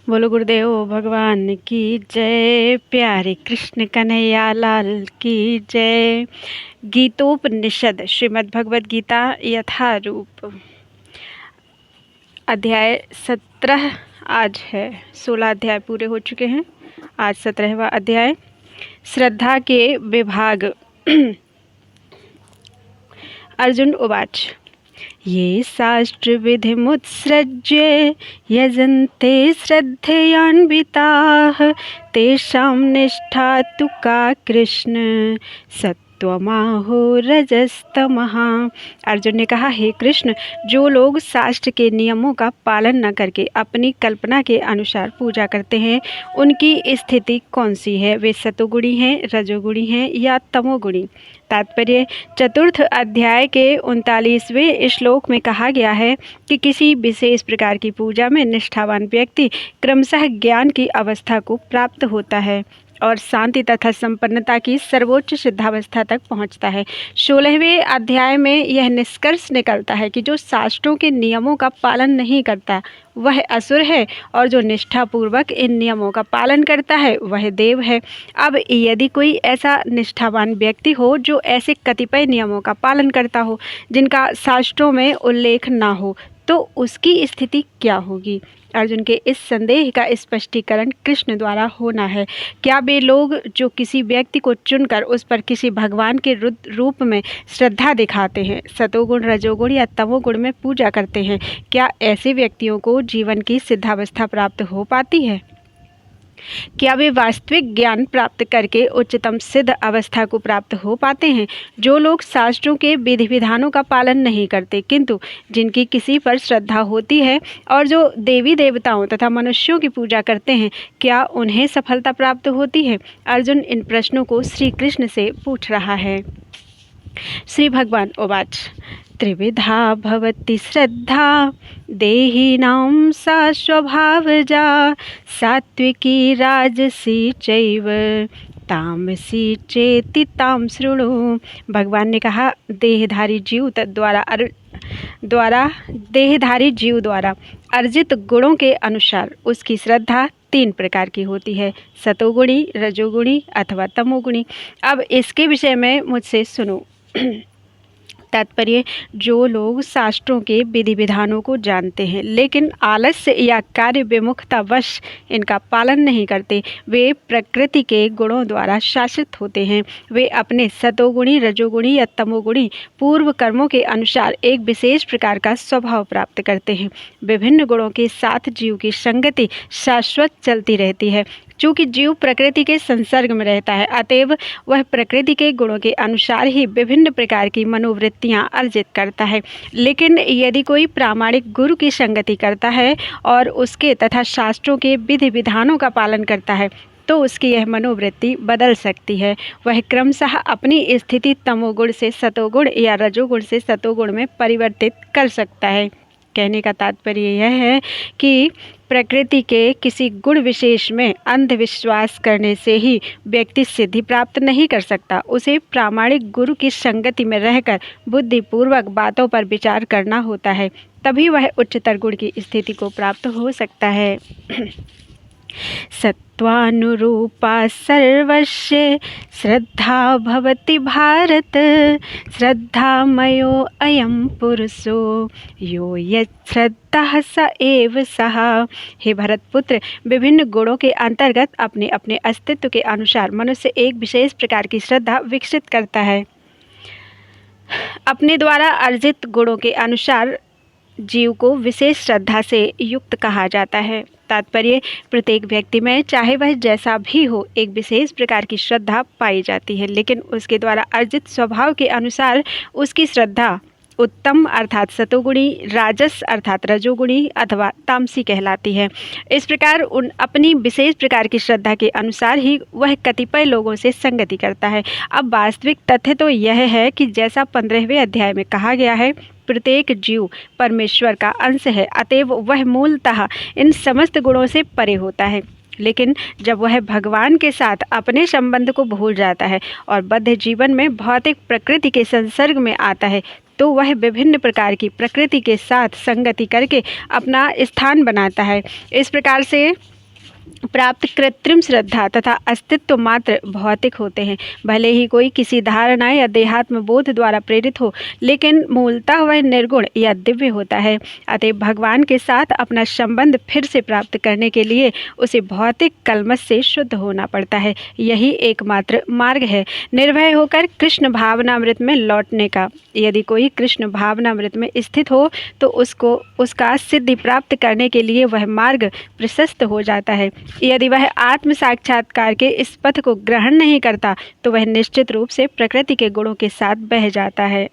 बोलो गुरुदेव भगवान की जय। प्यारे कृष्ण कन्हैया लाल की जय। गीतोपनिषद श्रीमद् भगवद गीता यथारूप अध्याय 17 आज है। 16 अध्याय पूरे हो चुके हैं, आज 17वां अध्याय। श्रद्धा के विभाग। अर्जुन उवाच ये शास्त्र विधिमुत्सृज्य यजन्ते श्रद्धयान्विताः तेषां निष्ठा तु का कृष्ण सत्वमाहो रजस्तमः। अर्जुन ने कहा, हे कृष्ण, जो लोग शास्त्र के नियमों का पालन न करके अपनी कल्पना के अनुसार पूजा करते हैं, उनकी स्थिति कौन सी है? वे सतोगुणी हैं, रजोगुणी हैं या तमोगुणी? तात्पर्य, चतुर्थ अध्याय के 39वें श्लोक में कहा गया है कि किसी विशेष प्रकार की पूजा में निष्ठावान व्यक्ति क्रमशः ज्ञान की अवस्था को प्राप्त होता है और शांति तथा संपन्नता की सर्वोच्च सिद्धावस्था तक पहुंचता है। 16वें अध्याय में यह निष्कर्ष निकलता है कि जो शास्त्रों के नियमों का पालन नहीं करता वह असुर है और जो निष्ठापूर्वक इन नियमों का पालन करता है वह देव है। अब यदि कोई ऐसा निष्ठावान व्यक्ति हो जो ऐसे कतिपय नियमों का पालन करता हो जिनका शास्त्रों में उल्लेख ना हो, तो उसकी स्थिति क्या होगी? अर्जुन के इस संदेह का स्पष्टीकरण कृष्ण द्वारा होना है। क्या वे लोग जो किसी व्यक्ति को चुनकर उस पर किसी भगवान के रूप में श्रद्धा दिखाते हैं, सतोगुण, रजोगुण या तमोगुण में पूजा करते हैं, क्या ऐसे व्यक्तियों को जीवन की सिद्धावस्था प्राप्त हो पाती है? क्या वे वास्तविक ज्ञान प्राप्त करके उच्चतम सिद्ध अवस्था को प्राप्त हो पाते हैं? जो लोग शास्त्रों के विधि विधानों का पालन नहीं करते किंतु जिनकी किसी पर श्रद्धा होती है और जो देवी देवताओं तथा मनुष्यों की पूजा करते हैं, क्या उन्हें सफलता प्राप्त होती है? अर्जुन इन प्रश्नों को श्री कृष्ण से पूछ रहा है। श्री भगवान उवाच त्रिविधा भवति श्रद्धा देहिनां सा स्वभावजा सात्विकी राजसी चैव तामसी चेति ताम शृणु। भगवान ने कहा, देहधारी जीव द्वारा अर्जित गुणों के अनुसार उसकी श्रद्धा 3 प्रकार की होती है, सतोगुणी, रजोगुणी अथवा तमोगुणी। अब इसके विषय में मुझसे सुनो। तात्पर्य, जो लोग शास्त्रों के विधि विधानों को जानते हैं लेकिन आलस्य या कार्य विमुखतावश इनका पालन नहीं करते, वे प्रकृति के गुणों द्वारा शासित होते हैं। वे अपने सतोगुणी, रजोगुणी या तमोगुणी पूर्व कर्मों के अनुसार एक विशेष प्रकार का स्वभाव प्राप्त करते हैं। विभिन्न गुणों के साथ जीव की संगति शाश्वत चलती रहती है। चूँकि जीव प्रकृति के संसर्ग में रहता है, अतएव वह प्रकृति के गुणों के अनुसार ही विभिन्न प्रकार की मनोवृत्तियाँ अर्जित करता है। लेकिन यदि कोई प्रामाणिक गुरु की संगति करता है और उसके तथा शास्त्रों के विधि विधानों का पालन करता है, तो उसकी यह मनोवृत्ति बदल सकती है। वह क्रमशः अपनी स्थिति तमोगुण से सतोगुण या रजोगुण से सतोगुण में परिवर्तित कर सकता है। कहने का तात्पर्य यह है कि प्रकृति के किसी गुण विशेष में अंधविश्वास करने से ही व्यक्ति सिद्धि प्राप्त नहीं कर सकता। उसे प्रामाणिक गुरु की संगति में रहकर बुद्धिपूर्वक बातों पर विचार करना होता है, तभी वह उच्चतर गुण की स्थिति को प्राप्त हो सकता है। सत्वानुरूपा सर्वस्य श्रद्धा भवति भारत श्रद्धामयो अयं पुरुषो यो यच्छ्रद्धः स एव सः। हे भरतपुत्र, विभिन्न गुणों के अंतर्गत अपने अपने अस्तित्व के अनुसार मनुष्य एक विशेष प्रकार की श्रद्धा विकसित करता है। अपने द्वारा अर्जित गुणों के अनुसार जीव को विशेष श्रद्धा से युक्त कहा जाता है। तात्पर्य, प्रत्येक व्यक्ति में चाहे वह जैसा भी हो एक विशेष प्रकार की श्रद्धा पाई जाती है, लेकिन उसके द्वारा अर्जित स्वभाव के अनुसार उसकी श्रद्धा उत्तम अर्थात सतोगुणी, राजस अर्थात रजोगुणी अथवा तामसी कहलाती है। इस प्रकार अपनी विशेष प्रकार की श्रद्धा के अनुसार ही वह कतिपय लोगों से संगति करता है। अब वास्तविक तथ्य तो यह है कि जैसा 15वें अध्याय में कहा गया है, प्रत्येक जीव परमेश्वर का अंश है, अतएव वह मूलतः इन समस्त गुणों से परे होता है। लेकिन जब वह भगवान के साथ अपने संबंध को भूल जाता है और बद्ध जीवन में भौतिक प्रकृति के संसर्ग में आता है, तो वह विभिन्न प्रकार की प्रकृति के साथ संगति करके अपना स्थान बनाता है। इस प्रकार से प्राप्त कृत्रिम श्रद्धा तथा अस्तित्व मात्र भौतिक होते हैं। भले ही कोई किसी धारणा या देहात्म बोध द्वारा प्रेरित हो, लेकिन मूलतः वह निर्गुण या दिव्य होता है। अतः भगवान के साथ अपना संबंध फिर से प्राप्त करने के लिए उसे भौतिक कलमश से शुद्ध होना पड़ता है। यही एकमात्र मार्ग है निर्भय होकर कृष्ण भावनामृत में लौटने का। यदि कोई कृष्ण भावनामृत में स्थित हो तो उसका सिद्धि प्राप्त करने के लिए वह मार्ग प्रशस्त हो जाता है। यदि वह आत्म साक्षात्कार के इस पथ को ग्रहण नहीं करता तो वह निश्चित रूप से प्रकृति के गुणों के साथ बह जाता है।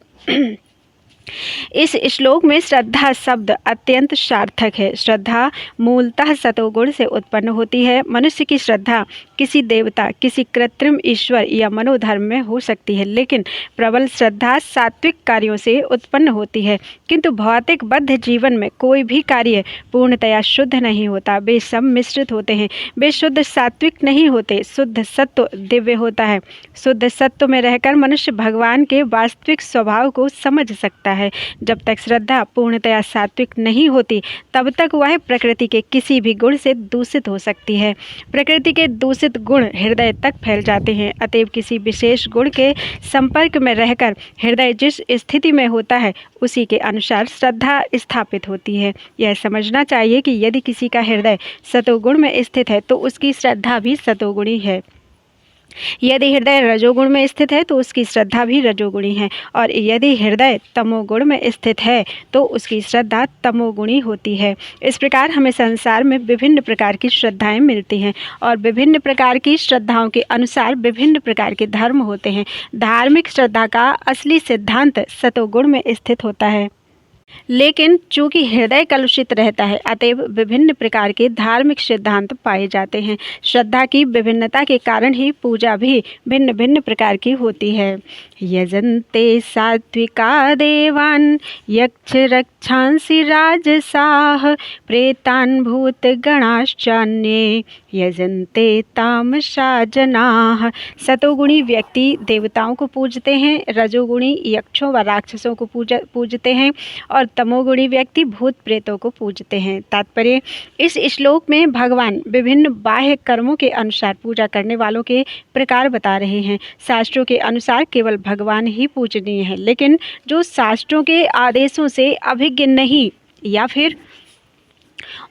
इस श्लोक में श्रद्धा शब्द अत्यंत सार्थक है। श्रद्धा मूलतः सतोगुण से उत्पन्न होती है। मनुष्य की श्रद्धा किसी देवता, किसी कृत्रिम ईश्वर या मनोधर्म में हो सकती है, लेकिन प्रबल श्रद्धा सात्विक कार्यों से उत्पन्न होती है। किंतु भौतिक बद्ध जीवन में कोई भी कार्य पूर्णतया शुद्ध नहीं होता, वे सब मिश्रित होते हैं। वे शुद्ध सात्विक नहीं होते। शुद्ध सत्व दिव्य होता है। शुद्ध सत्व में रहकर मनुष्य भगवान के वास्तविक स्वभाव को समझ सकता है। जब तक श्रद्धा पूर्णतया सात्विक नहीं होती, तब तक वह प्रकृति के किसी भी गुण से दूषित हो सकती है। प्रकृति के दूषित गुण हृदय तक फैल जाते हैं। अतएव किसी विशेष गुण के संपर्क में रहकर हृदय जिस स्थिति में होता है, उसी के अनुसार श्रद्धा स्थापित होती है। यह समझना चाहिए कि यदि किसी का हृदय सतोगुण में स्थित है तो उसकी श्रद्धा भी सतोगुणी है। यदि हृदय रजोगुण में स्थित है तो उसकी श्रद्धा भी रजोगुणी है, और यदि हृदय तमोगुण में स्थित है तो उसकी श्रद्धा तमोगुणी होती है। इस प्रकार हमें संसार में विभिन्न प्रकार की श्रद्धाएं मिलती हैं, और विभिन्न प्रकार की श्रद्धाओं के अनुसार विभिन्न प्रकार के धर्म होते हैं। धार्मिक श्रद्धा का असली सिद्धांत सतोगुण में स्थित होता है, लेकिन चूंकि हृदय कलुषित रहता है, अतएव विभिन्न प्रकार के धार्मिक सिद्धांत पाए जाते हैं। श्रद्धा की विभिन्नता के कारण ही पूजा भी भिन्न भिन्न प्रकार की होती है। यजन्ते सात्विका देवान् यक्ष रक्षांसि राजसाः प्रेतान् भूत गणाश्चान्ये यजन्ते तामसा जनाः। सतोगुणी व्यक्ति देवताओं को पूजते हैं, रजोगुणी यक्षों व राक्षसों को पूजते हैं, और तमोगुणी व्यक्ति भूत प्रेतों को पूजते हैं। तात्पर्य, इस श्लोक में भगवान विभिन्न बाह्य कर्मों के अनुसार पूजा करने वालों के प्रकार बता रहे हैं। शास्त्रों के अनुसार केवल भगवान ही पूजनीय है, लेकिन जो शास्त्रों के आदेशों से अभिज्ञ नहीं या फिर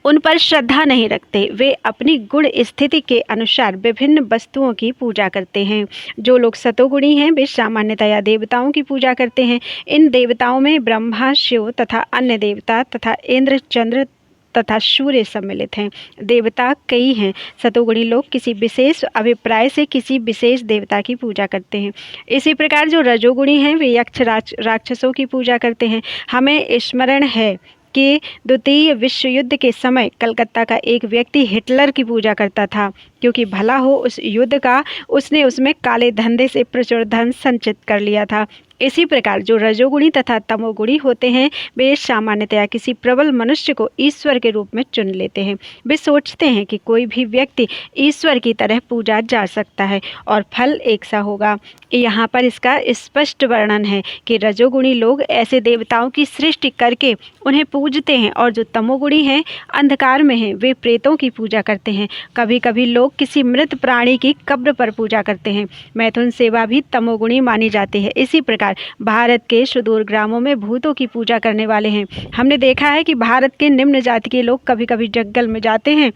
उन पर श्रद्धा नहीं रखते, वे अपनी गुण स्थिति के अनुसार विभिन्न वस्तुओं की पूजा करते हैं। जो लोग सतोगुणी हैं वे सामान्यतया देवताओं की पूजा करते हैं। इन देवताओं में ब्रह्मा, शिव तथा अन्य देवता तथा इंद्र, चंद्र तथा सूर्य सम्मिलित हैं। देवता कई हैं। सतोगुणी लोग किसी विशेष अभिप्राय से किसी विशेष देवता की पूजा करते हैं। इसी प्रकार जो रजोगुणी हैं वे यक्ष राक्षसों की पूजा करते हैं। हमें स्मरण है कि द्वितीय विश्व युद्ध के समय कलकत्ता का एक व्यक्ति हिटलर की पूजा करता था, क्योंकि भला हो उस युद्ध का उसने उसमें काले धंधे से प्रचुर धन संचित कर लिया था। इसी प्रकार जो रजोगुणी तथा तमोगुणी होते हैं वे सामान्यतया किसी प्रबल मनुष्य को ईश्वर के रूप में चुन लेते हैं। वे सोचते हैं कि कोई भी व्यक्ति ईश्वर की तरह पूजा जा सकता है और फल एक सा होगा। यहाँ पर इसका स्पष्ट वर्णन है कि रजोगुणी लोग ऐसे देवताओं की सृष्टि करके उन्हें पूजते हैं, और जो तमोगुणी हैं, अंधकार में हैं, वे प्रेतों की पूजा करते हैं। कभी कभी लोग किसी मृत प्राणी की कब्र पर पूजा करते हैं। मैथुन सेवा भी तमोगुणी मानी जाती है। इसी प्रकार भारत के सुदूर ग्रामों में भूतों की पूजा करने वाले हैं। हमने देखा है कि भारत के निम्न जाति के लोग कभी कभी जंगल में जाते हैं,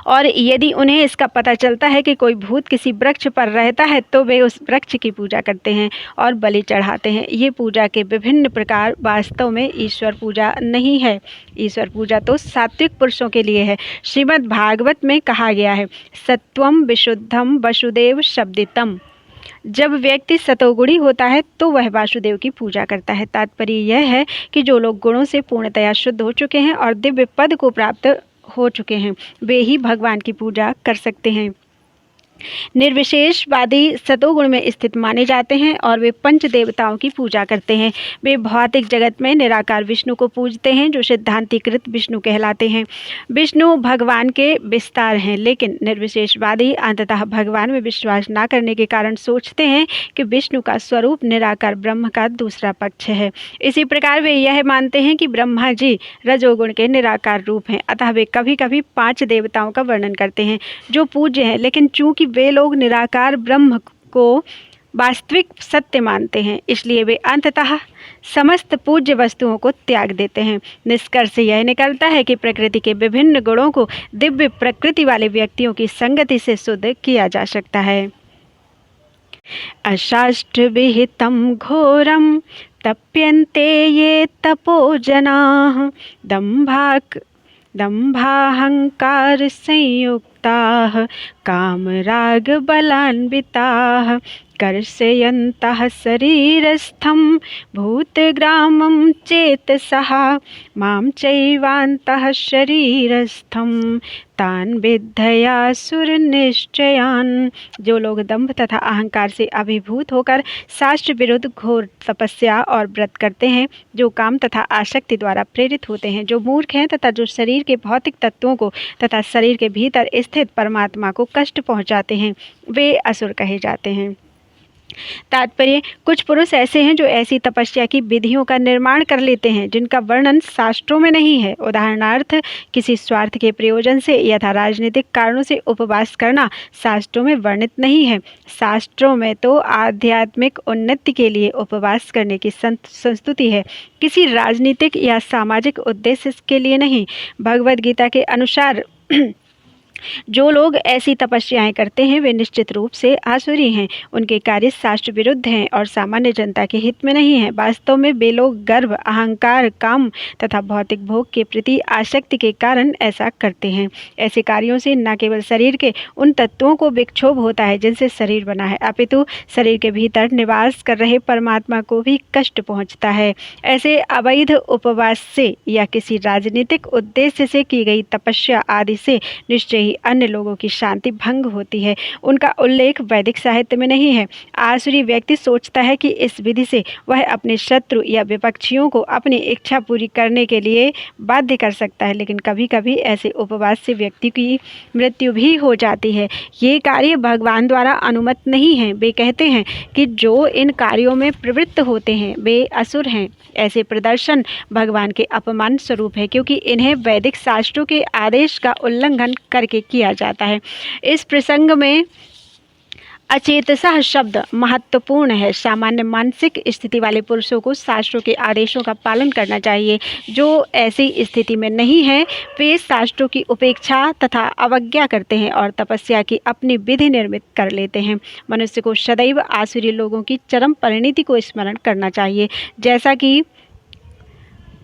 और यदि उन्हें इसका पता चलता है कि कोई भूत किसी वृक्ष पर रहता है तो वे उस वृक्ष की पूजा करते हैं और बलि चढ़ाते हैं। ये पूजा के विभिन्न प्रकार वास्तव में ईश्वर पूजा नहीं है। ईश्वर पूजा तो सात्विक पुरुषों के लिए है। श्रीमद् भागवत में कहा गया है, सत्वम विशुद्धम वसुदेव शब्दितम। जब व्यक्ति सतोगुणी होता है तो वह वासुदेव की पूजा करता है। तात्पर्य यह है कि जो लोग गुणों से पूर्णतया शुद्ध हो चुके हैं और दिव्य पद को प्राप्त हो चुके हैं, वे ही भगवान की पूजा कर सकते हैं। निर्विशेषवादी सतोगुण में स्थित माने जाते हैं और वे पंच देवताओं की पूजा करते हैं। वे भौतिक जगत में निराकार विष्णु को पूजते हैं जो सिद्धांतीकृत विष्णु कहलाते हैं। विष्णु भगवान के विस्तार हैं, लेकिन निर्विशेषवादी अंततः भगवान में विश्वास न करने के कारण सोचते हैं कि विष्णु का स्वरूप निराकार ब्रह्म का दूसरा पक्ष है। इसी प्रकार वे यह मानते हैं कि ब्रह्मा जी रजोगुण के निराकार रूप हैं, अतः वे कभी कभी 5 देवताओं का वर्णन करते हैं जो पूज्य हैं, लेकिन चूंकि वे लोग निराकार ब्रह्म को वास्तविक सत्य मानते हैं, इसलिए वे अंततः समस्त पूज्य वस्तुओं को त्याग देते हैं। निष्कर्ष यह निकलता है कि प्रकृति के विभिन्न गुणों को दिव्य प्रकृति वाले व्यक्तियों की संगति से शुद्ध किया जा सकता है। अशास्त्र विहितं घोरं तप्यन्ते ये तपो जनाः दम्भाहंकार संयुक्ताः कामराग बलान्विताः कर्षयन्तः शरीरस्थं भूतग्रामं चेतसः मां चैवान्तः शरीरस्थं तान विद्धयासुर निश्चयान। जो लोग दंभ तथा अहंकार से अभिभूत होकर शास्त्र विरुद्ध घोर तपस्या और व्रत करते हैं, जो काम तथा आसक्ति द्वारा प्रेरित होते हैं, जो मूर्ख हैं तथा जो शरीर के भौतिक तत्वों को तथा शरीर के भीतर स्थित परमात्मा को कष्ट पहुंचाते हैं, वे असुर कहे जाते हैं। तात्पर्य: कुछ पुरुष ऐसे हैं जो ऐसी तपस्या की विधियों का निर्माण कर लेते हैं जिनका वर्णन शास्त्रों में नहीं है। उदाहरणार्थ, किसी स्वार्थ के प्रयोजन से यथा राजनीतिक कारणों से उपवास करना शास्त्रों में वर्णित नहीं है। शास्त्रों में तो आध्यात्मिक उन्नति के लिए उपवास करने की संस्तुति है, किसी राजनीतिक या सामाजिक उद्देश्य के लिए नहीं। भगवद गीता के अनुसार जो लोग ऐसी तपस्याएं करते हैं वे निश्चित रूप से आसुरी हैं। उनके कार्य शास्त्र विरुद्ध हैं और सामान्य जनता के हित में नहीं हैं। वास्तव में वे लोग गर्व, अहंकार, काम तथा भौतिक भोग के प्रति आसक्ति के कारण ऐसा करते हैं। ऐसे कार्यों से न केवल शरीर के उन तत्वों को विक्षोभ होता है जिनसे शरीर बना है, अपितु शरीर के भीतर निवास कर रहे परमात्मा को भी कष्ट पहुँचता है। ऐसे अवैध उपवास से या किसी राजनीतिक उद्देश्य से की गई तपस्या आदि से निश्चय अन्य लोगों की शांति भंग होती है। उनका उल्लेख वैदिक साहित्य में नहीं है। आसुरी व्यक्ति सोचता है कि इस विधि से वह अपने शत्रु या विपक्षियों को अपनी इच्छा पूरी करने के लिए बाध्य कर सकता है, लेकिन कभी कभी ऐसे उपवास से व्यक्ति की मृत्यु भी हो जाती है। ये कार्य भगवान द्वारा अनुमत नहीं है। वे कहते हैं कि जो इन कार्यों में प्रवृत्त होते हैं वे असुर हैं। ऐसे प्रदर्शन भगवान के अपमान स्वरूप है, क्योंकि इन्हें वैदिक शास्त्रों के आदेश का उल्लंघन करके किया जाता है। इस प्रसंग में अचेतसः शब्द महत्वपूर्ण है। सामान्य मानसिक स्थिति वाले पुरुषों को शास्त्रों के आदेशों का पालन करना चाहिए। जो ऐसी स्थिति में नहीं है वे शास्त्रों की उपेक्षा तथा अवज्ञा करते हैं और तपस्या की अपनी विधि निर्मित कर लेते हैं। मनुष्य को सदैव आसुरी लोगों की चरम परिणति को स्मरण करना चाहिए। जैसा कि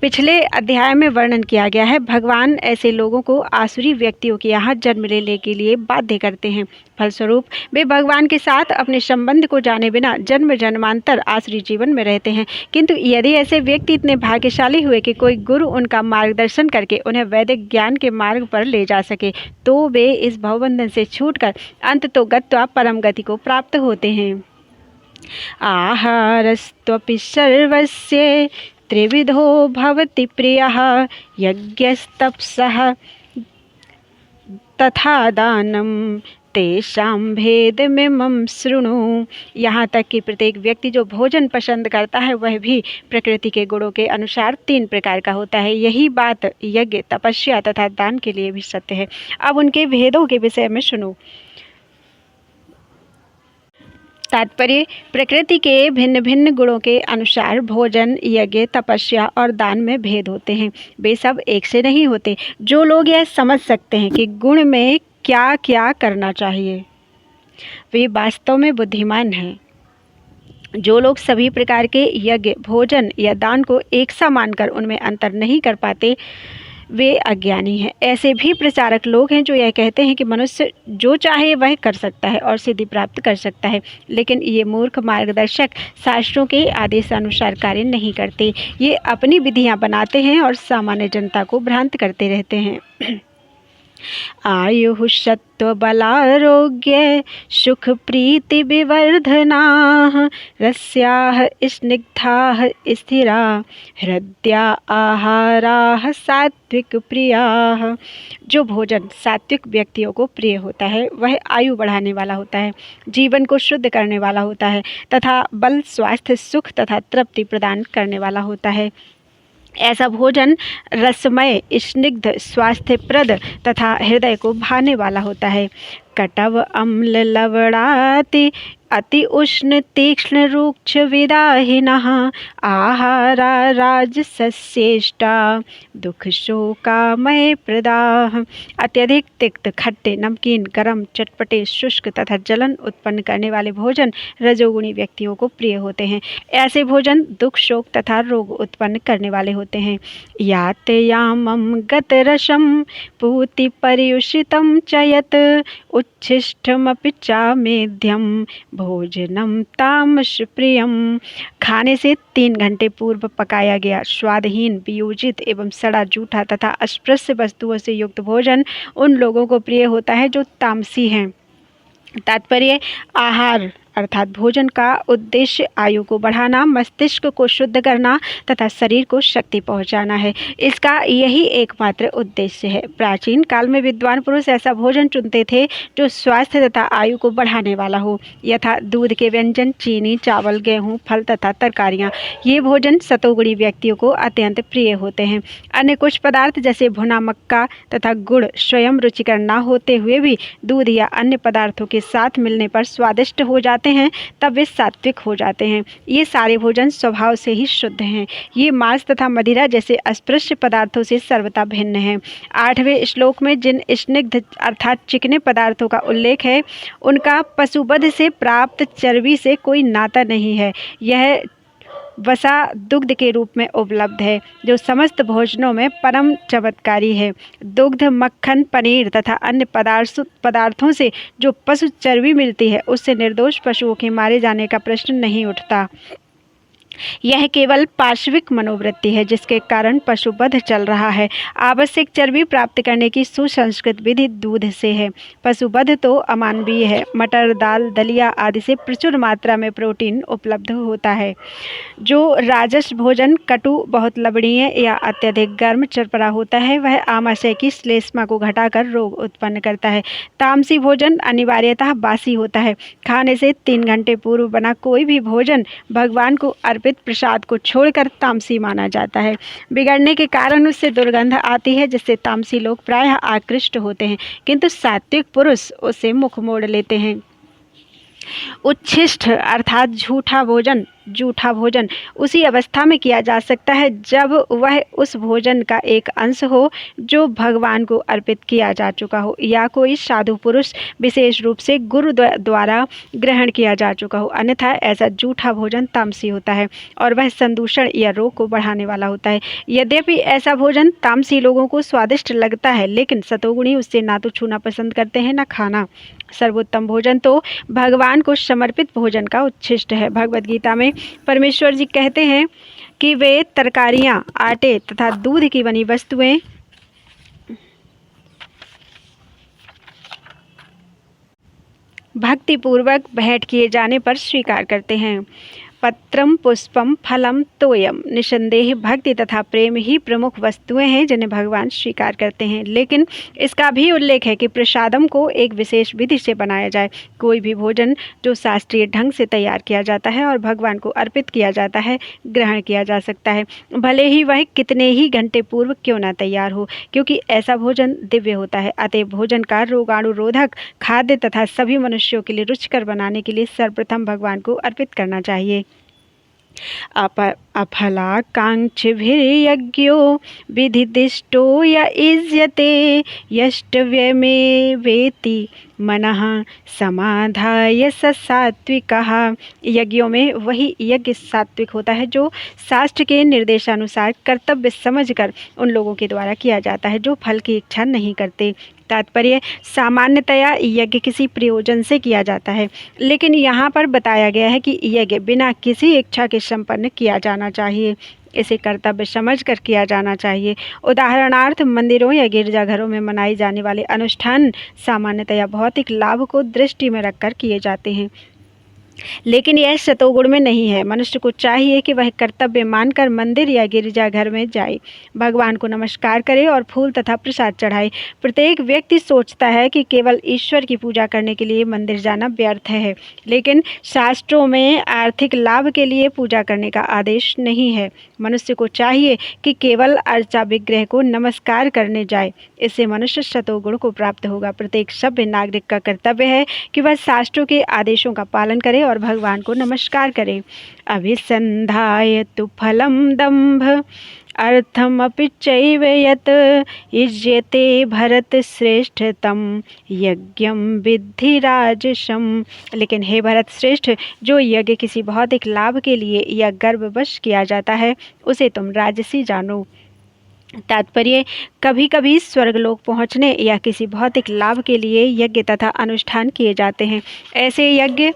पिछले अध्याय में वर्णन किया गया है, भगवान ऐसे लोगों को आसुरी व्यक्तियों के यहाँ जन्म लेने के लिए बाध्य करते हैं। फलस्वरूप वे भगवान के साथ अपने संबंध को जाने बिना जन्म जन्मांतर आसुरी जीवन में रहते हैं। किंतु यदि ऐसे व्यक्ति इतने भाग्यशाली हुए कि कोई गुरु उनका मार्गदर्शन करके उन्हें वैदिक ज्ञान के मार्ग पर ले जा सके, तो वे इस भवबंधन से छूटकर अंततो गत्वा परम गति को प्राप्त होते हैं। आहारस्त्वपि सर्वस्य त्रिविधो भवति प्रियः यज्ञस्तपसः तथा दानं तेषां भेदमिमं शृणु। यहाँ तक कि प्रत्येक व्यक्ति जो भोजन पसंद करता है वह भी प्रकृति के गुणों के अनुसार 3 प्रकार का होता है। यही बात यज्ञ, तपस्या तथा दान के लिए भी सत्य है। अब उनके भेदों के विषय में सुनो। तात्पर्य: प्रकृति के भिन्न भिन्न गुणों के अनुसार भोजन, यज्ञ, तपस्या और दान में भेद होते हैं। वे सब एक से नहीं होते। जो लोग यह समझ सकते हैं कि गुण में क्या क्या करना चाहिए वे वास्तव में बुद्धिमान हैं। जो लोग सभी प्रकार के यज्ञ, भोजन या दान को एक सा मानकर उनमें अंतर नहीं कर पाते वे अज्ञानी हैं। ऐसे भी प्रचारक लोग हैं जो यह कहते हैं कि मनुष्य जो चाहे वह कर सकता है और सिद्धि प्राप्त कर सकता है, लेकिन ये मूर्ख मार्गदर्शक शास्त्रों के आदेशानुसार कार्य नहीं करते। ये अपनी विधियां बनाते हैं और सामान्य जनता को भ्रांत करते रहते हैं। आयुः सत्त्वबलारोग्य सुख प्रीति विवर्धनाः रस्याः स्निग्धाः स्थिरा हृद्या आहाराः सात्विक प्रियाः। जो भोजन सात्विक व्यक्तियों को प्रिय होता है वह आयु बढ़ाने वाला होता है, जीवन को शुद्ध करने वाला होता है तथा बल, स्वास्थ्य, सुख तथा तृप्ति प्रदान करने वाला होता है। ऐसा भोजन रसमय, स्निग्ध, स्वास्थ्यप्रद तथा हृदय को भाने वाला होता है। कटव अम्ल लवणाति अति उष्ण तीक्ष्ण रूक्ष विदाहिनः आहारा राजसस्येष्टा दुख शोकामय प्रदाः। अत्यधिक तिक्त, खट्टे, नमकीन, गरम, चटपटे, शुष्क तथा जलन उत्पन्न करने वाले भोजन रजोगुणी व्यक्तियों को प्रिय होते हैं। ऐसे भोजन दुख, शोक तथा रोग उत्पन्न करने वाले होते हैं। यातयामं गतरसं पूति पर्युषितं च यत् उच्छिष्टमपि चामेध्यं भोजनम तामस प्रियम। खाने से 3 घंटे पूर्व पकाया गया स्वादहीन, वियोजित एवं सड़ा, जूठा तथा अस्पृश्य वस्तुओं से युक्त भोजन उन लोगों को प्रिय होता है जो तामसी हैं। तात्पर्य: आहार अर्थात भोजन का उद्देश्य आयु को बढ़ाना, मस्तिष्क को शुद्ध करना तथा शरीर को शक्ति पहुंचाना है। इसका यही एकमात्र उद्देश्य है। प्राचीन काल में विद्वान पुरुष ऐसा भोजन चुनते थे जो स्वास्थ्य तथा आयु को बढ़ाने वाला हो, यथा दूध के व्यंजन, चीनी, चावल, गेहूं, फल तथा तरकारियां। ये भोजन सतोगुणी व्यक्तियों को अत्यंत प्रिय होते हैं। अन्य कुछ पदार्थ जैसे भुना मक्का तथा गुड़ स्वयं रुचिकर न होते हुए भी दूध या अन्य पदार्थों के साथ मिलने पर स्वादिष्ट हो जाते हैं, तब वे सात्विक हो जाते हैं। ये सारे भोजन स्वभाव से ही शुद्ध हैं। ये मांस तथा मदिरा जैसे अस्पृश्य पदार्थों से सर्वथा भिन्न हैं। 8वें श्लोक में जिन स्निग्ध अर्थात चिकने पदार्थों का उल्लेख है उनका पशुवध से प्राप्त चर्बी से कोई नाता नहीं है। यह वसा दुग्ध के रूप में उपलब्ध है जो समस्त भोजनों में परम चमत्कारी है। दुग्ध, मक्खन, पनीर तथा अन्य पदार्थों से जो पशु चर्बी मिलती है उससे निर्दोष पशुओं के मारे जाने का प्रश्न नहीं उठता। यह केवल पार्श्विक मनोवृत्ति है जिसके कारण पशुवध चल रहा है। आवश्यक चर्बी प्राप्त करने की सुसंस्कृत विधि दूध से है। पशुवध तो अमानवीय है। मटर, दाल, दलिया आदि से प्रचुर मात्रा में प्रोटीन उपलब्ध होता है। जो राजस भोजन कटु, बहुत लवणीय या अत्यधिक गर्म, चरपरा होता है वह आमाशय की श्लेष्मा को घटाकर रोग उत्पन्न करता है। तामसी भोजन अनिवार्यतः बासी होता है। खाने से 3 घंटे पूर्व बना कोई भी भोजन भगवान को अर्पित प्रसाद को छोड़कर तामसी माना जाता है। बिगड़ने के कारण उससे दुर्गंध आती है जिससे तामसी लोग प्रायः आकृष्ट होते हैं, किंतु सात्विक पुरुष उससे मुख मोड़ लेते हैं। उच्छिष्ट अर्थात जूठा भोजन उसी अवस्था में किया जा सकता है जब वह उस भोजन का एक अंश हो जो भगवान को अर्पित किया जा चुका हो या कोई साधु पुरुष विशेष रूप से गुरु द्वारा ग्रहण किया जा चुका हो। अन्यथा ऐसा जूठा भोजन तामसी होता है और वह संदूषण या रोग को बढ़ाने वाला होता है। यद्यपि ऐसा भोजन तामसी लोगों को स्वादिष्ट लगता है, लेकिन सतोगुणी उससे ना तो छूना पसंद करते हैं न खाना। सर्वोत्तम भोजन तो भगवान को समर्पित भोजन का उच्छिष्ट है। भगवद गीता में परमेश्वर जी कहते हैं कि वे तरकारियां, आटे तथा दूध की बनी वस्तुएं भक्तिपूर्वक भेंट किए जाने पर स्वीकार करते हैं। पत्रम, पुष्पम, फलम, तोयम। निसंदेह भक्ति तथा प्रेम ही प्रमुख वस्तुएं हैं जिन्हें भगवान स्वीकार करते हैं, लेकिन इसका भी उल्लेख है कि प्रसादम को एक विशेष विधि से बनाया जाए। कोई भी भोजन जो शास्त्रीय ढंग से तैयार किया जाता है और भगवान को अर्पित किया जाता है ग्रहण किया जा सकता है, भले ही वह कितने ही घंटे पूर्व क्यों न तैयार हो, क्योंकि ऐसा भोजन दिव्य होता है। अतः भोजन का रोगाणुरोधक, खाद्य तथा सभी मनुष्यों के लिए रुचिकर बनाने के लिए सर्वप्रथम भगवान को अर्पित करना चाहिए। अफलाकांक्षिभिर्यज्ञो विधिदिष्टो य इज्यते यष्टव्यमेवेति मनः समाधाय स सात्विकः। यज्ञों में वही यज्ञ सात्विक होता है जो शास्त्र के निर्देशानुसार कर्तव्य समझकर उन लोगों के द्वारा किया जाता है जो फल की इच्छा नहीं करते। तात्पर्य: सामान्यतया यज्ञ किसी प्रयोजन से किया जाता है, लेकिन यहाँ पर बताया गया है कि यज्ञ बिना किसी इच्छा के संपन्न किया जाना चाहिए। इसे कर्तव्य समझकर किया जाना चाहिए। उदाहरणार्थ मंदिरों या गिरजाघरों में मनाए जाने वाले अनुष्ठान सामान्यतया भौतिक लाभ को दृष्टि में रखकर किए जाते हैं, लेकिन यह सतोगुण में नहीं है। मनुष्य को चाहिए कि वह कर्तव्य मानकर मंदिर या गिरजाघर में जाए, भगवान को नमस्कार करे और फूल तथा प्रसाद चढ़ाए। प्रत्येक व्यक्ति सोचता है कि केवल ईश्वर की पूजा करने के लिए मंदिर जाना व्यर्थ है, लेकिन शास्त्रों में आर्थिक लाभ के लिए पूजा करने का आदेश नहीं है। मनुष्य को चाहिए कि केवल अर्चा विग्रह को नमस्कार करने जाए, इससे मनुष्य सतोगुण को प्राप्त होगा। प्रत्येक सभ्य नागरिक का कर्तव्य है कि वह शास्त्रों के आदेशों का पालन करे और भगवान को नमस्कार करे। अभिसंधाय तु फलम दंभ अर्थमपि चैव यत् युज्यते भरत श्रेष्ठतम यज्ञम विद्धि राजसम। लेकिन हे भरत श्रेष्ठ, जो यज्ञ किसी भौतिक लाभ के लिए या गर्ववश किया जाता है, उसे तुम राजसी जानो। तात्पर्य, कभी कभी स्वर्गलोक पहुँचने या किसी भौतिक लाभ के लिए यज्ञ तथा अनुष्ठान किए जाते हैं। ऐसे यज्ञ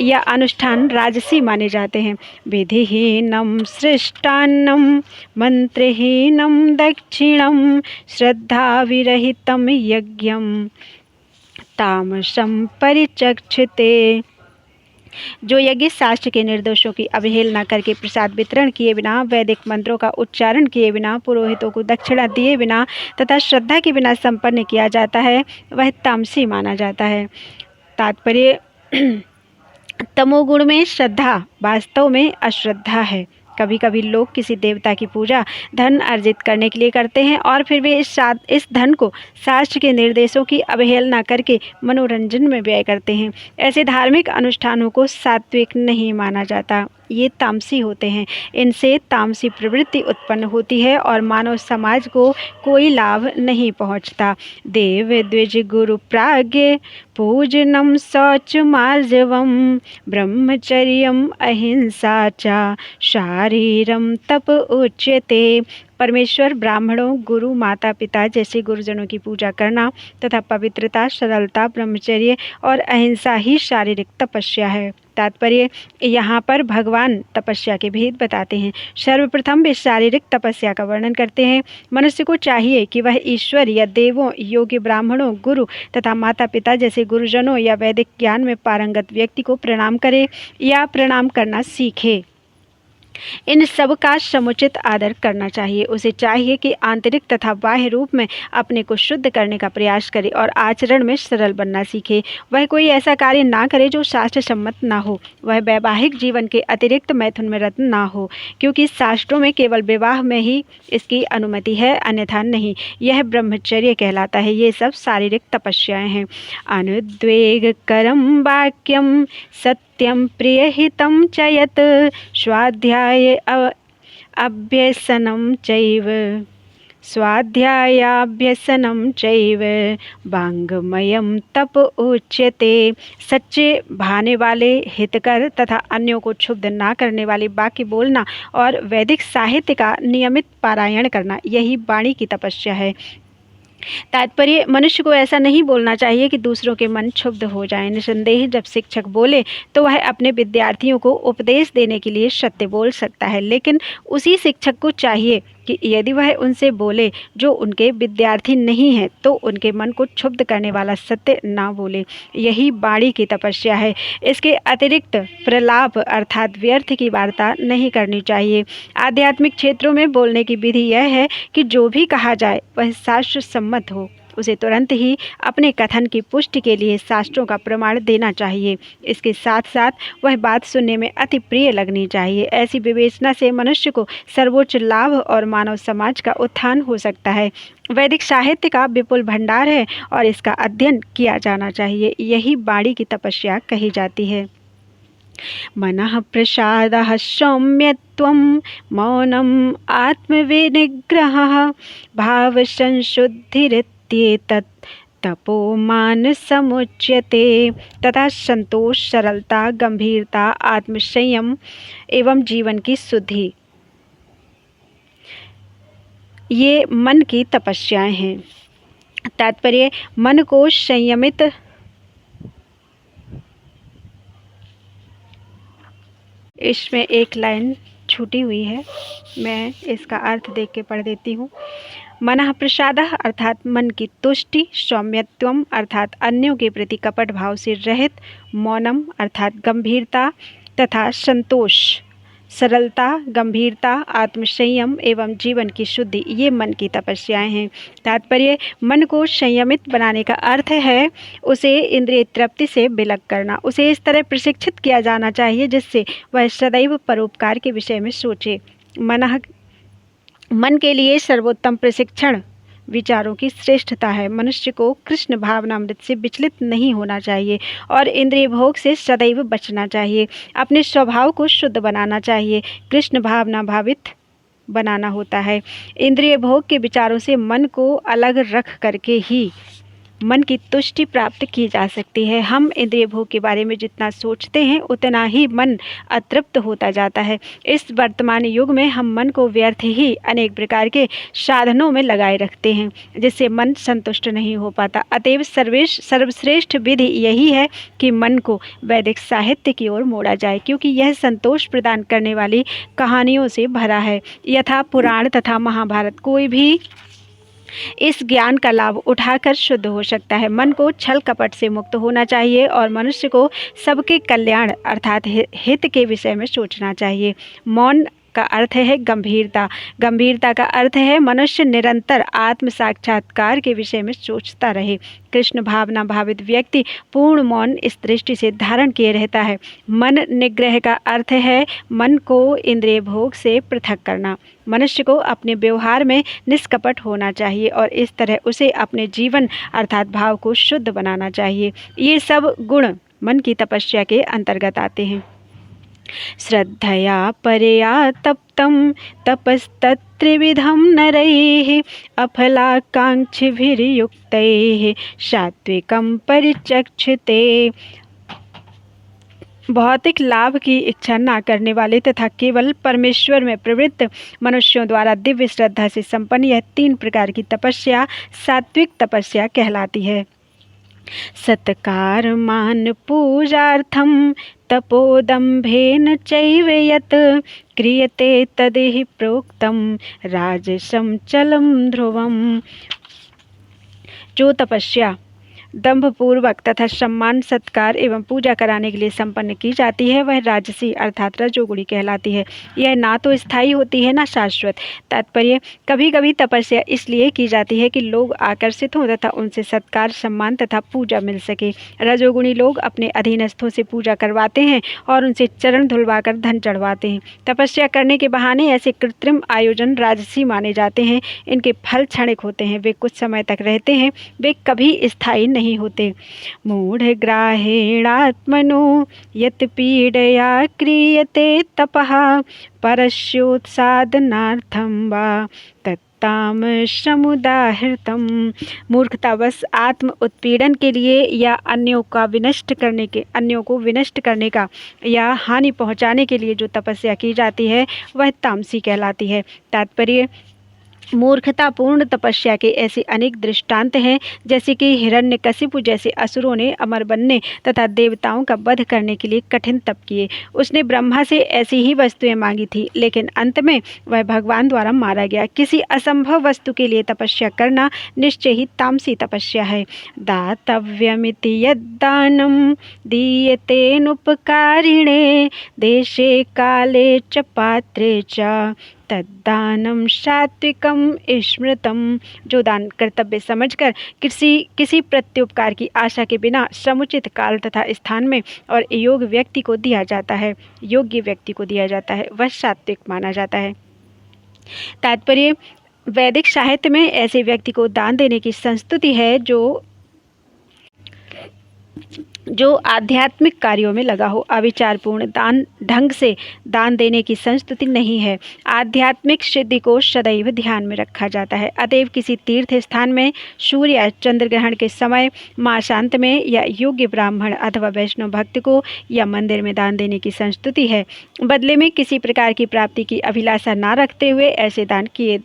या अनुष्ठान राजसी माने जाते हैं। विधिहीनम सृष्टान्नम मंत्रहीनम दक्षिणम श्रद्धा विरहितम यज्ञम तामसम परिचक्षते। जो यज्ञ शास्त्र के निर्देशों की अवहेलना करके प्रसाद वितरण किए बिना, वैदिक मंत्रों का उच्चारण किए बिना, पुरोहितों को दक्षिणा दिए बिना तथा श्रद्धा के बिना संपन्न किया जाता है, वह तामसी माना जाता है। तात्पर्य, तमोगुण में श्रद्धा वास्तव में अश्रद्धा है। कभी कभी लोग किसी देवता की पूजा धन अर्जित करने के लिए करते हैं और फिर वे इस धन को शास्त्र के निर्देशों की अवहेलना करके मनोरंजन में व्यय करते हैं। ऐसे धार्मिक अनुष्ठानों को सात्विक नहीं माना जाता, ये तामसी होते हैं। इनसे तामसी प्रवृत्ति उत्पन्न होती है और मानव समाज को कोई लाभ नहीं पहुंचता। देव द्विज गुरु प्राज्ञ पूजनम शौच मार्जवम ब्रह्मचर्यम अहिंसा च शारीरम तप उच्यते। परमेश्वर, ब्राह्मणों, गुरु, माता पिता जैसे गुरुजनों की पूजा करना तथा पवित्रता, सरलता, ब्रह्मचर्य और अहिंसा ही शारीरिक तपस्या है। तात्पर्य, यहाँ पर भगवान तपस्या के भेद बताते हैं। सर्वप्रथम वे शारीरिक तपस्या का वर्णन करते हैं। मनुष्य को चाहिए कि वह ईश्वर या देवों, योग्य ब्राह्मणों, गुरु तथा माता पिता जैसे गुरुजनों या वैदिक ज्ञान में पारंगत व्यक्ति को प्रणाम करे या प्रणाम करना सीखे। इन सब का समुचित आदर करना चाहिए। उसे चाहिए कि आंतरिक तथा बाह्य रूप में अपने को शुद्ध करने का प्रयास करे और आचरण में सरल बनना सीखे। वह कोई ऐसा कार्य ना करे जो शास्त्र सम्मत ना हो। वह वैवाहिक जीवन के अतिरिक्त मैथुन में रत ना हो, क्योंकि शास्त्रों में केवल विवाह में ही इसकी अनुमति है, अन्यथा नहीं। यह ब्रह्मचर्य कहलाता है। ये सब शारीरिक तपस्याएं हैं। अनुद्वेगकरं वाक्यम सत्यं प्रियहितं च यत् स्वाध्याय अभ्यसनं चैव वाङ्मयं तप उच्यते। सच्चे भाने वाले, हितकर तथा अन्यों को क्षुब्ध ना करने वाले वाक्य बोलना और वैदिक साहित्य का नियमित पारायण करना, यही वाणी की तपस्या है। तात्पर्य, मनुष्य को ऐसा नहीं बोलना चाहिए कि दूसरों के मन क्षुब्ध हो जाएं। निसंदेह जब शिक्षक बोले तो वह अपने विद्यार्थियों को उपदेश देने के लिए सत्य बोल सकता है, लेकिन उसी शिक्षक को चाहिए कि यदि वह उनसे बोले जो उनके विद्यार्थी नहीं हैं, तो उनके मन को क्षुब्ध करने वाला सत्य ना बोले। यही वाणी की तपस्या है। इसके अतिरिक्त प्रलाप अर्थात व्यर्थ की वार्ता नहीं करनी चाहिए। आध्यात्मिक क्षेत्रों में बोलने की विधि यह है कि जो भी कहा जाए वह शास्त्र सम्मत हो। उसे तुरंत ही अपने कथन की पुष्टि के लिए शास्त्रों का प्रमाण देना चाहिए। इसके साथ साथ वह बात सुनने में अति प्रिय लगनी चाहिए। ऐसी विवेचना से मनुष्य को सर्वोच्च लाभ और मानव समाज का उत्थान हो सकता है। वैदिक साहित्य का विपुल भंडार है और इसका अध्ययन किया जाना चाहिए। यही वाणी की तपस्या कही जाती है। मनः प्रसादः सौम्यत्वं मौनम् आत्मविनिग्रहः भावसंशुद्धिरित्येतत् तपोमान समुच्यते। तथा संतोष, सरलता, गंभीरता, आत्मसंयम एवं जीवन की शुद्धि, ये मन की तपस्याएं हैं। तात्पर्य, मन को संयमित इसमें एक लाइन छूटी हुई है, मैं इसका अर्थ देख के पढ़ देती हूँ। मनः प्रसादः अर्थात मन की तुष्टि, सौम्यत्वम अर्थात अन्यों के प्रति कपट भाव से रहित, मौनम अर्थात गंभीरता तथा संतोष, सरलता, गंभीरता, आत्मसंयम एवं जीवन की शुद्धि, ये मन की तपस्याएं हैं। तात्पर्य, मन को संयमित बनाने का अर्थ है उसे इंद्रिय तृप्ति से विलग करना। उसे इस तरह प्रशिक्षित किया जाना चाहिए जिससे वह सदैव परोपकार के विषय में सोचे। मन के लिए सर्वोत्तम प्रशिक्षण विचारों की श्रेष्ठता है। मनुष्य को कृष्ण भावनामृत से विचलित नहीं होना चाहिए और इंद्रिय भोग से सदैव बचना चाहिए। अपने स्वभाव को शुद्ध बनाना चाहिए। कृष्ण भावना भावित बनाना होता है। इंद्रिय भोग के विचारों से मन को अलग रख करके ही मन की तुष्टि प्राप्त की जा सकती है। हम इंद्रिय भोग के बारे में जितना सोचते हैं उतना ही मन अतृप्त होता जाता है। इस वर्तमान युग में हम मन को व्यर्थ ही अनेक प्रकार के साधनों में लगाए रखते हैं जिससे मन संतुष्ट नहीं हो पाता। अतएव सर्वश्रेष्ठ विधि यही है कि मन को वैदिक साहित्य की ओर मोड़ा जाए, क्योंकि यह संतोष प्रदान करने वाली कहानियों से भरा है। यथा पुराण तथा महाभारत, कोई भी इस ज्ञान का लाभ उठाकर शुद्ध हो सकता है। मन को छल कपट से मुक्त होना चाहिए और मनुष्य को सबके कल्याण अर्थात हित के विषय में सोचना चाहिए। मौन का अर्थ है गंभीरता। गंभीरता का अर्थ है मनुष्य निरंतर आत्म साक्षात्कार के विषय में सोचता रहे। कृष्ण भावना भावित व्यक्ति पूर्ण मौन इस दृष्टि से धारण किए रहता है। मन निग्रह का अर्थ है मन को इंद्रिय भोग से पृथक करना। मनुष्य को अपने व्यवहार में निष्कपट होना चाहिए और इस तरह उसे अपने जीवन अर्थात भाव को शुद्ध बनाना चाहिए। ये सब गुण मन की तपस्या के अंतर्गत आते हैं। श्रद्धया परया तप्तं तपस्तत्त्रिविधं नरैः अफलाकाङ्क्षिभिर्युक्तैः सात्विकं परिचक्षते। भौतिक लाभ की इच्छा न करने वाले तथा केवल परमेश्वर में प्रवृत्त मनुष्यों द्वारा दिव्य श्रद्धा से संपन्न यह 3 प्रकार की तपस्या सात्विक तपस्या कहलाती है। सत्कार मान पूजार्थम तपोदम्भेन चैव यत् क्रियते तदिह प्रोक्तम राजसं चलम ध्रुवम। जो तपस्या दंभपूर्वक तथा सम्मान सत्कार एवं पूजा कराने के लिए संपन्न की जाती है वह राजसी अर्थात रजोगुणी कहलाती है। यह ना तो स्थायी होती है ना शाश्वत। तात्पर्य, कभी कभी तपस्या इसलिए की जाती है कि लोग आकर्षित हों तथा उनसे सत्कार सम्मान तथा पूजा मिल सके। रजोगुणी लोग अपने अधीनस्थों से पूजा करवाते हैं और उनसे चरण धुलवाकर धन चढ़वाते हैं। तपस्या करने के बहाने ऐसे कृत्रिम आयोजन राजसी माने जाते हैं। इनके फल क्षणिक होते हैं, वे कुछ समय तक रहते हैं, वे कभी स्थायी नहीं होते। मूढ़ ग्राहेणात्मनो यत् पीडया क्रियते तपः परस्योत्सादनार्थं वा तत्ताम समुदाहृतम। मूर्खतावश आत्म उत्पीड़न के लिए या अन्यों को विनष्ट करने का या हानि पहुंचाने के लिए जो तपस्या की जाती है वह तामसी कहलाती है। तात्पर्य, मूर्खतापूर्ण तपस्या के ऐसे अनेक दृष्टांत हैं, जैसे कि हिरण्यकशिपु जैसे असुरों ने अमर बनने तथा देवताओं का वध करने के लिए कठिन तप किए। उसने ब्रह्मा से ऐसी ही वस्तुएं मांगी थी, लेकिन अंत में वह भगवान द्वारा मारा गया। किसी असंभव वस्तु के लिए तपस्या करना निश्चय ही तामसी तपस्या है। दातव्यमिति यद्दानं दीयतेनुपकारिणे देशे काले च पात्रे च तद्दानम सात्विकम स्मृतम। जो दान कर्तव्य समझकर किसी प्रत्युपकार की आशा के बिना समुचित काल तथा स्थान में और योग्य व्यक्ति को दिया जाता है वह सात्विक माना जाता है। तात्पर्य, वैदिक साहित्य में ऐसे व्यक्ति को दान देने की संस्तुति है जो आध्यात्मिक कार्यों में लगा हो। अविचारपूर्ण ढंग से दान देने की संस्तुति नहीं है। आध्यात्मिक सिद्धि को सदैव ध्यान में रखा जाता है। अतएव किसी तीर्थ स्थान में सूर्य या चंद्र ग्रहण के समय, मासांत में या योग्य ब्राह्मण अथवा वैष्णव भक्त को या मंदिर में दान देने की संस्तुति है। बदले में किसी प्रकार की प्राप्ति की अभिलाषा न रखते हुए ऐसे दान किए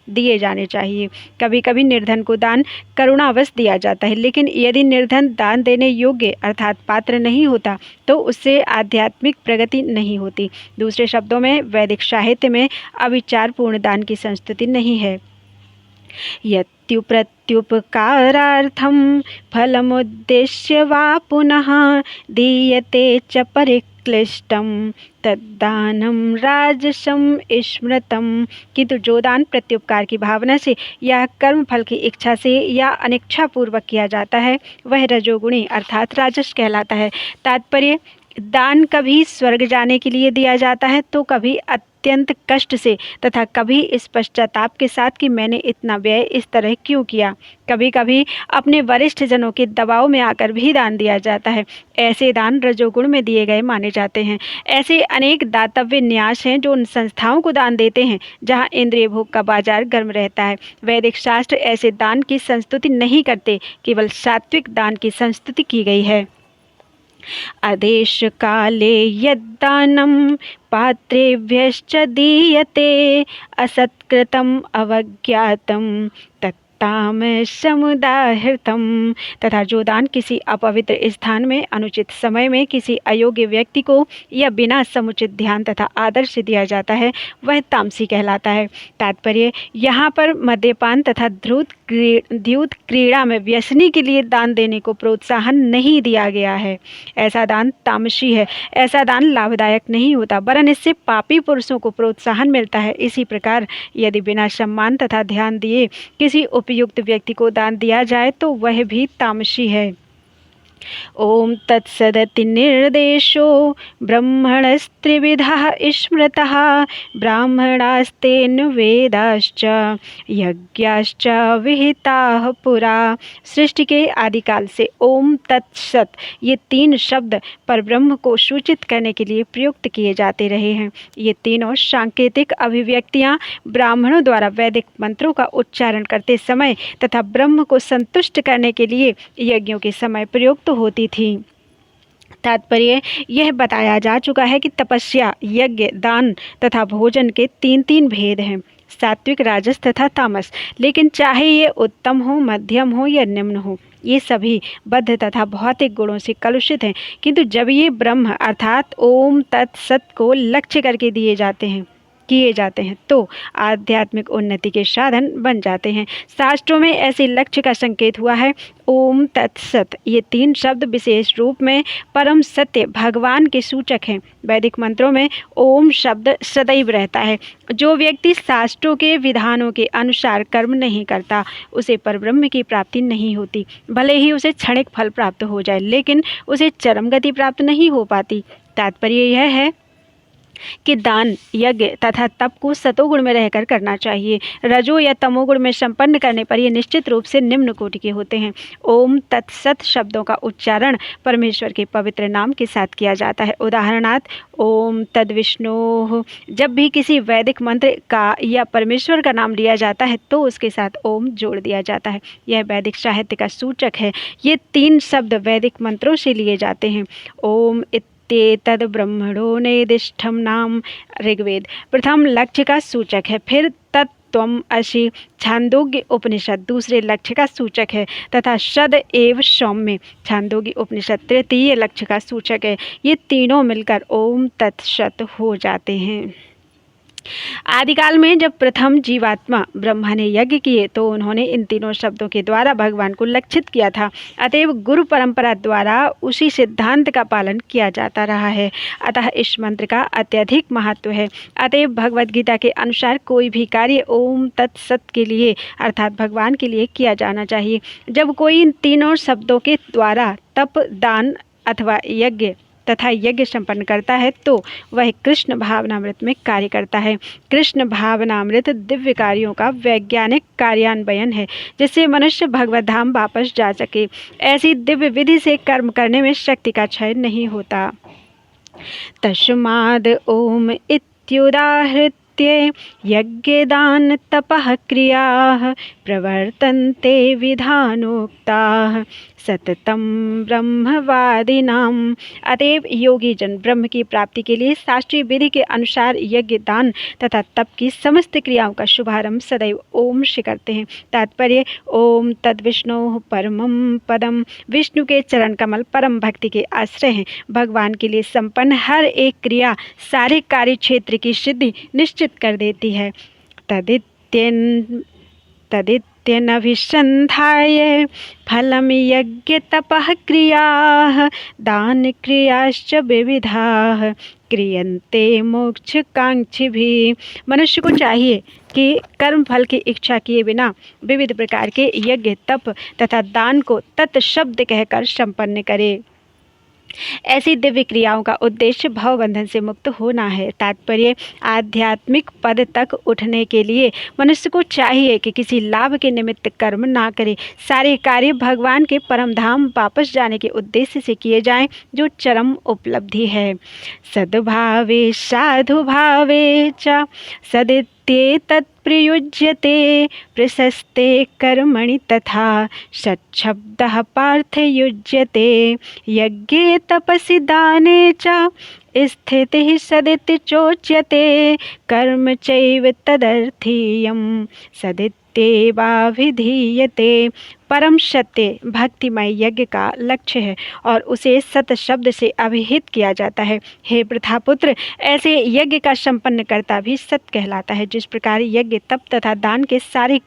दिए जाने चाहिए। कभी कभी निर्धन को दान करुणावश दिया जाता है, लेकिन यदि निर्धन दान देने योग्य अर्थात पात्र नहीं होता तो उससे आध्यात्मिक प्रगति नहीं होती। दूसरे शब्दों में वैदिक साहित्य में अविचारपूर्ण दान की संस्तुति नहीं है। यत्युप्रत्युपकारार्थं फलमुद्देश्य वा पुनः दीयते च परिक्लिष्टं तद्दानं राजसं स्मृतम्। किंतु जो दान प्रत्युपकार की भावना से या कर्म फल की इच्छा से या अनिच्छा पूर्वक किया जाता है वह रजोगुणी अर्थात राजस कहलाता है। तात्पर्य, दान कभी स्वर्ग जाने के लिए दिया जाता है तो कभी अत्यंत कष्ट से तथा कभी इस पश्चाताप के साथ कि मैंने इतना व्यय इस तरह क्यों किया। कभी कभी अपने वरिष्ठ जनों के दबाव में आकर भी दान दिया जाता है। ऐसे दान रजोगुण में दिए गए माने जाते हैं। ऐसे अनेक दातव्य न्यास हैं जो उन संस्थाओं को दान देते हैं जहां इंद्रिय भोग का बाजार गर्म रहता है। वैदिक शास्त्र ऐसे दान की संस्तुति नहीं करते, केवल सात्विक दान की संस्तुति की गई है। आदेश काले यद्दानं पात्रेभ्यश्च दीयते असत्कृतम् अवज्ञातं तत्तामसमुदाहृतं। तथा जो दान किसी अपवित्र स्थान में अनुचित समय में किसी अयोग्य व्यक्ति को या बिना समुचित ध्यान तथा आदर से दिया जाता है वह तामसी कहलाता है। तात्पर्य, यहाँ पर मद्यपान तथा द्यूत क्रीड़ा में व्यसनी के लिए दान देने को प्रोत्साहन नहीं दिया गया है। ऐसा दान तामसी है। ऐसा दान लाभदायक नहीं होता, वरन इससे पापी पुरुषों को प्रोत्साहन मिलता है। इसी प्रकार यदि बिना सम्मान तथा ध्यान दिए किसी उपयुक्त व्यक्ति को दान दिया जाए तो वह भी तामसी है। ओम तत्सदिति निर्देशो ब्रह्मणस्त्रिविधः स्मृतः ब्राह्मणास्तेन वेदाश्च यज्ञाश्च विहिताः पुरा। सृष्टि के आदिकाल से ओम तत्सत ये तीन शब्द परब्रह्म को सूचित करने के लिए प्रयुक्त किए जाते रहे हैं। ये तीनों सांकेतिक अभिव्यक्तियां ब्राह्मणों द्वारा वैदिक मंत्रों का उच्चारण करते समय तथा ब्रह्म को संतुष्ट करने के लिए यज्ञों के समय प्रयुक्त होती थी। तात्पर्य, यह बताया जा चुका है कि तपस्या, यज्ञ, दान तथा भोजन के तीन तीन भेद हैं, सात्विक, राजस तथा तामस। लेकिन चाहे ये उत्तम हो, मध्यम हो या निम्न हो, ये सभी बद्ध तथा भौतिक गुणों से कलुषित हैं। किंतु जब ये ब्रह्म अर्थात ओम तत्सत को लक्ष्य करके किए जाते हैं तो आध्यात्मिक उन्नति के साधन बन जाते हैं। शास्त्रों में ऐसे लक्ष्य का संकेत हुआ है। ओम तत्सत ये तीन शब्द विशेष रूप में परम सत्य भगवान के सूचक हैं। वैदिक मंत्रों में ओम शब्द सदैव रहता है। जो व्यक्ति शास्त्रों के विधानों के अनुसार कर्म नहीं करता उसे परब्रह्म की प्राप्ति नहीं होती। भले ही उसे क्षणिक फल प्राप्त हो जाए, लेकिन उसे चरम गति प्राप्त नहीं हो पाती। तात्पर्य यह है कि दान, यज्ञ तथा तप को सतोगुण में रहकर करना चाहिए। रजो या तमोगुण में संपन्न करने पर ये निश्चित रूप से निम्न कोटि के होते हैं। ओम तत्सत शब्दों का उच्चारण परमेश्वर के पवित्र नाम के साथ किया जाता है। उदाहरणार्थ, ओम तद्विष्णोः। जब भी किसी वैदिक मंत्र का या परमेश्वर का नाम लिया जाता है तो उसके साथ ओम जोड़ दिया जाता है। यह वैदिक साहित्य का सूचक है। ये तीन शब्द वैदिक मंत्रों से लिए जाते हैं। ओम तद ब्रह्मणो नेदिष्ठम नाम ऋग्वेद प्रथम लक्ष्य का सूचक है। फिर तत्त्वम असि छांदोग्य उपनिषद दूसरे लक्ष्य का सूचक है तथा सद एव सौम्य छांदोग्य उपनिषद तृतीय लक्ष्य का सूचक है। ये तीनों मिलकर ओम तत्सत हो जाते हैं। आदिकाल में जब प्रथम जीवात्मा ब्रह्मा ने यज्ञ किए तो उन्होंने इन तीनों शब्दों के द्वारा भगवान को लक्षित किया था। अतएव गुरु परंपरा द्वारा उसी सिद्धांत का पालन किया जाता रहा है। अतः इस मंत्र का अत्यधिक महत्व है। अतएव भगवद गीता के अनुसार कोई भी कार्य ओम तत्सत के लिए अर्थात भगवान के लिए किया जाना चाहिए। जब कोई इन तीनों शब्दों के द्वारा तप, दान अथवा यज्ञ तथा यज्ञ संपन्न करता है तो वह कृष्ण भावनामृत में कार्य करता है। कृष्ण भावनामृत दिव्य कार्यों का वैज्ञानिक कार्यान्वयन है जिससे मनुष्य भगवत धाम वापस जा सके। ऐसी दिव्य विधि से कर्म करने में शक्ति का क्षय नहीं होता। तस्माद् ओम इत्युदाहृत्य यज्ञदान तपः क्रियाः प्रवर्तन्ते विधानोक्ताः सततं ब्रह्मवादिनाम्। अतएव योगी जन ब्रह्म की प्राप्ति के लिए शास्त्रीय विधि के अनुसार यज्ञ, दान तथा तप की समस्त क्रियाओं का शुभारंभ सदैव ओम से करते हैं। तात्पर्य: ओम तद्विष्णु परमं पदम। विष्णु के चरण कमल परम भक्ति के आश्रय हैं। भगवान के लिए संपन्न हर एक क्रिया सारे कार्य क्षेत्र की सिद्धि निश्चित कर देती है। तदित्यनभिसन्धाय फलं यज्ञ तपः क्रियाः दान क्रियाश्च विविधाः क्रियन्ते मोक्षकांक्षिभिः। मनुष्य को चाहिए कि कर्म फल की इच्छा किए बिना विविध प्रकार के यज्ञ, तप तथा दान को तत्शब्द कहकर संपन्न करे। ऐसी दिव्य क्रियाओं का उद्देश्य भवबंधन से मुक्त होना है। तात्पर्य: आध्यात्मिक पद तक उठने के लिए मनुष्य को चाहिए कि किसी लाभ के निमित्त कर्म ना करे। सारे कार्य भगवान के परम धाम वापस जाने के उद्देश्य से किए जाएं, जो चरम उपलब्धि है। सद्भावे साधुभावे च तत्प्रयुज्यते प्रशस्ते कर्मणि तथा सच्छब्दः पार्थयुज्यते यज्ञे तपसि दाने च स्थितिः सदिति चोच्यते कर्म चैव तदर्थीयं सदित्येवाभिधीयते। परम सत्य भक्तिमय यज्ञ का लक्ष्य है और उसे सत शब्द से अभिहित किया जाता है। हे प्रथापुत्र, ऐसे यज्ञ का संपन्न करता भी सत कहलाता है। जिस प्रकार यज्ञ, तप तथा दान के सारे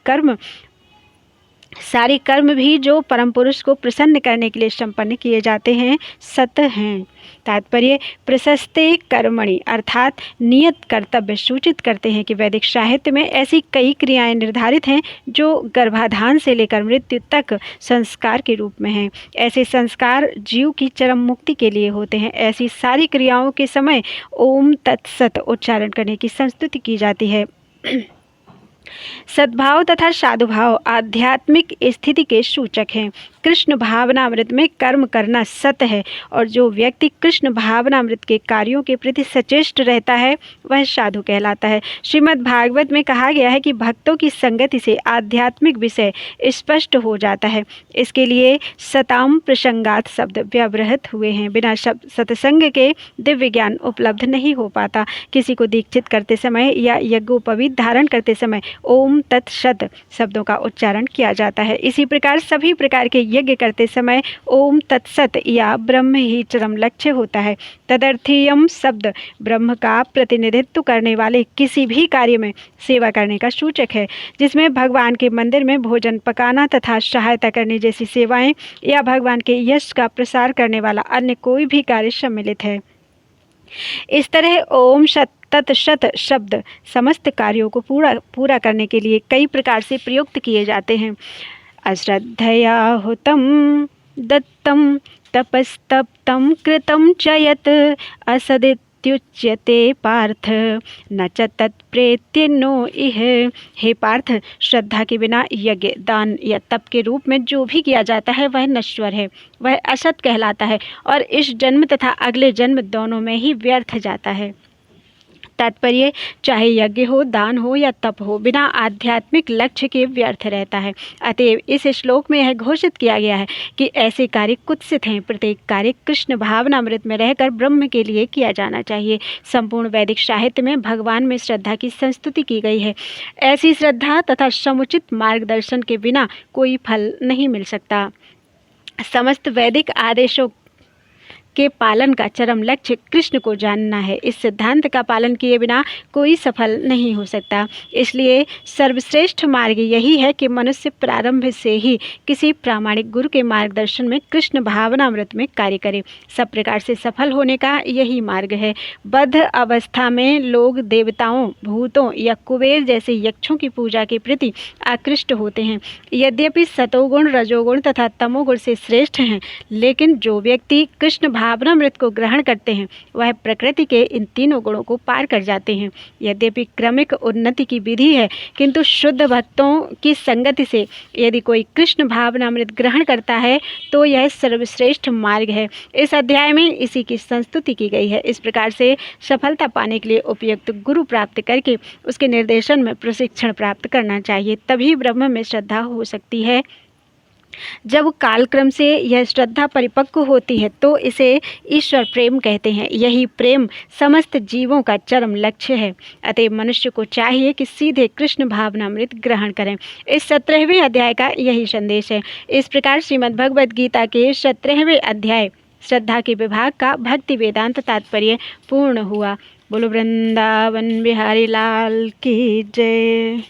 कर्म भी जो परम पुरुष को प्रसन्न करने के लिए संपन्न किए जाते हैं, सत हैं। तात्पर्य: प्रशस्ते कर्मणि अर्थात नियत कर्तव्य सूचित करते हैं कि वैदिक साहित्य में ऐसी कई क्रियाएं निर्धारित हैं जो गर्भाधान से लेकर मृत्यु तक संस्कार के रूप में हैं। ऐसे संस्कार जीव की चरम मुक्ति के लिए होते हैं। ऐसी सारी क्रियाओं के समय ओम तत्सत उच्चारण करने की संस्तुति की जाती है। सद्भाव तथा साधुभाव आध्यात्मिक स्थिति के सूचक हैं। कृष्ण भावनामृत में कर्म करना सत है और जो व्यक्ति कृष्ण भावनामृत के कार्यों के प्रति सचेष्ट रहता है वह साधु कहलाता है। श्रीमद् भागवत में कहा गया है कि भक्तों की संगति से आध्यात्मिक विषय स्पष्ट हो जाता है। इसके लिए सताम प्रसंगात शब्द व्यवहृत हुए हैं। बिना सत्संग के दिव्य ज्ञान उपलब्ध नहीं हो पाता। किसी को दीक्षित करते समय या यज्ञोपवीत धारण करते समय ओम तत्सत शब्दों का उच्चारण किया जाता है। इसी प्रकार सभी प्रकार के यज्ञ करते समय ओम तत्सत या ब्रह्म ही चरम लक्ष्य होता है। तदर्थीयम शब्द ब्रह्म का प्रतिनिधित्व करने वाले किसी भी कार्य में सेवा करने का सूचक है, जिसमें भगवान के मंदिर में भोजन पकाना तथा सहायता करने जैसी सेवाएं या भगवान के यश का प्रसार करने वाला अन्य कोई भी कार्य सम्मिलित है। इस तरह ओम तत्सत शब्द समस्त कार्यों को पूरा करने के लिए कई प्रकार से प्रयुक्त किए जाते हैं। अश्रद्धया हुतं दत्तं तपस्तप्तं कृतं च यत् असदित्युच्यते पार्थ न च तत्प्रेत्य नो इह। हे पार्थ, श्रद्धा के बिना यज्ञ, दान या तप के रूप में जो भी किया जाता है वह नश्वर है, वह असत कहलाता है और इस जन्म तथा अगले जन्म दोनों में ही व्यर्थ जाता है। तात्पर्य: चाहे यज्ञ हो, दान हो या तप हो, बिना आध्यात्मिक लक्ष्य के व्यर्थ रहता है। अतएव इस श्लोक में यह घोषित किया गया है कि ऐसे कार्य कुत्सित हैं। प्रत्येक कार्य कृष्ण भावनामृत में रहकर ब्रह्म के लिए किया जाना चाहिए। संपूर्ण वैदिक साहित्य में भगवान में श्रद्धा की संस्तुति की गई है। ऐसी श्रद्धा तथा समुचित मार्गदर्शन के बिना कोई फल नहीं मिल सकता। समस्त वैदिक आदेशों के पालन का चरम लक्ष्य कृष्ण को जानना है। इस सिद्धांत का पालन किए बिना कोई सफल नहीं हो सकता। इसलिए सर्वश्रेष्ठ मार्ग यही है कि मनुष्य प्रारंभ से ही किसी प्रामाणिक गुरु के मार्गदर्शन में कृष्ण भावनामृत में कार्य करे। सब प्रकार से सफल होने का यही मार्ग है। बद्ध अवस्था में लोग देवताओं, भूतों या कुबेर जैसे यक्षों की पूजा के प्रति आकृष्ट होते हैं। यद्यपि सतोगुण, रजोगुण तथा तमोगुण से श्रेष्ठ हैं, लेकिन जो व्यक्ति कृष्ण भावनामृत को ग्रहण करते हैं वह प्रकृति के इन तीनों गुणों को पार कर जाते हैं। यद्यपि क्रमिक उन्नति की विधि है, किंतु शुद्ध भक्तों की संगति से यदि कोई कृष्ण भावनामृत ग्रहण करता है तो यह सर्वश्रेष्ठ मार्ग है। इस अध्याय में इसी की संस्तुति की गई है। इस प्रकार से सफलता पाने के लिए उपयुक्त गुरु प्राप्त करके उसके निर्देशन में प्रशिक्षण प्राप्त करना चाहिए, तभी ब्रह्म में श्रद्धा हो सकती है जब कालक्रम से यह श्रद्धा परिपक्व होती है तो इसे ईश्वर प्रेम कहते हैं। यही प्रेम समस्त जीवों का चरम लक्ष्य है। अतः मनुष्य को चाहिए कि सीधे कृष्ण भावनामृत ग्रहण करें। इस 17वें अध्याय का यही संदेश है। इस प्रकार श्रीमद् भगवद गीता के 17वें अध्याय श्रद्धा के विभाग का भक्ति वेदांत तात्पर्य पूर्ण हुआ। बोलो वृंदावन बिहारी लाल की जय।